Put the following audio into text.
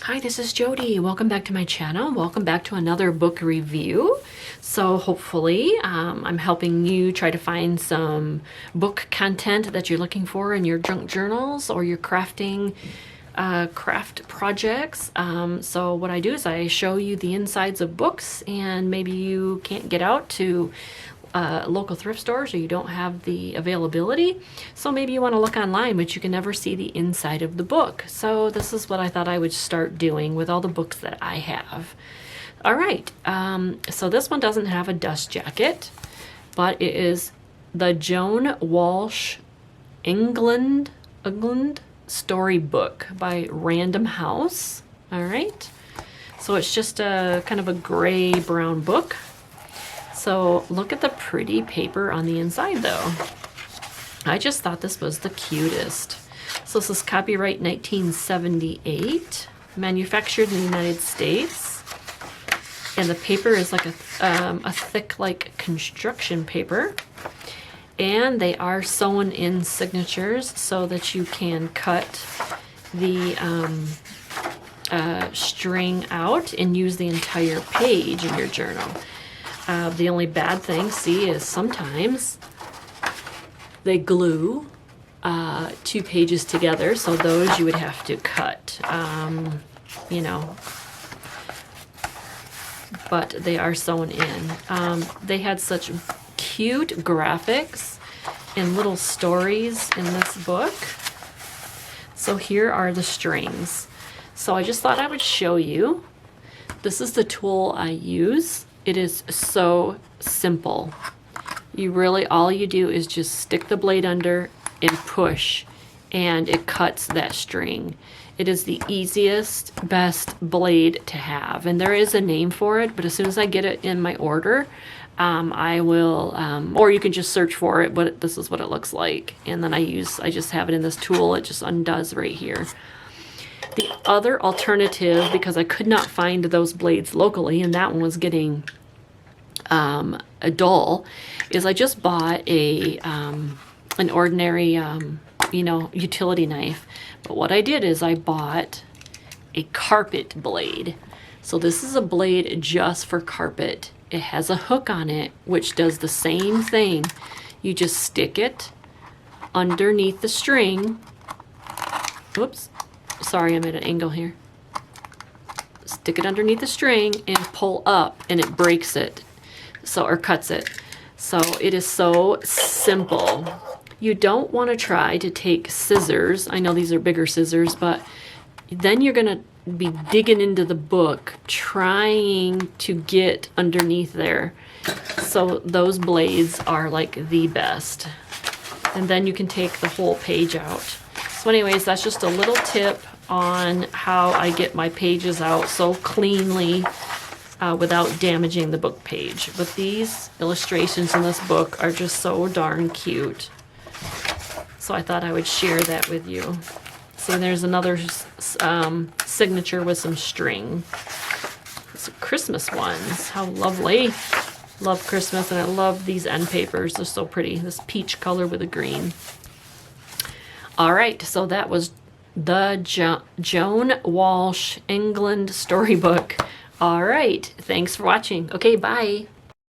Hi, this is Jody. Welcome back to my channel. Welcome back to another book review. So hopefully I'm helping you try to find some book content that you're looking for in your junk journals or your crafting craft projects. So what I do is I show you the insides of books, and maybe you can't get out to local thrift stores or you don't have the availability. So maybe you want to look online, but you can never see the inside of the book. So this is what I thought I would start doing with all the books that I have. All right, so this one doesn't have a dust jacket, but it is the Joan Walsh Anglund storybook by Random House. All right, so it's just a kind of a gray brown book. So look at the pretty paper on the inside though. I just thought this was the cutest. So this is copyright 1978, manufactured in the United States. And the paper is like a thick like construction paper. And they are sewn in signatures so that you can cut the string out and use the entire page in your journal. The only bad thing, see, is sometimes they glue two pages together, so those you would have to cut, you know, but they are sewn in. They had such cute graphics and little stories in this book. So here are the strings. So I just thought I would show you. This is the tool I use. It is so simple. You really, all you do is just stick the blade under and push, and it cuts that string. It is the easiest, best blade to have. And there is a name for it, but as soon as I get it in my order, I will, or you can just search for it, but this is what it looks like. And then I just have it in this tool. It just undoes right here. The other alternative, because I could not find those blades locally, and that one was getting a dull, is I just bought an ordinary, you know, utility knife. But what I did is I bought a carpet blade. So this is a blade just for carpet. It has a hook on it, which does the same thing. You just stick it underneath the string. Oops. Sorry, I'm at an angle here. Stick it underneath the string and pull up, and it breaks it, so, or cuts it. So it is so simple. You don't want to try to take scissors. I know these are bigger scissors, but then you're going to be digging into the book trying to get underneath there. So those blades are like the best. And then you can take the whole page out. So anyways, that's just a little tip on how I get my pages out so cleanly without damaging the book page. But these illustrations in this book are just so darn cute. So I thought I would share that with you. See, there's another signature with some string. It's Christmas ones. How lovely. Love Christmas, and I love these end papers. They're so pretty. This peach color with a green. All right, so that was the Joan Walsh Anglund storybook. All right, thanks for watching. Okay, bye.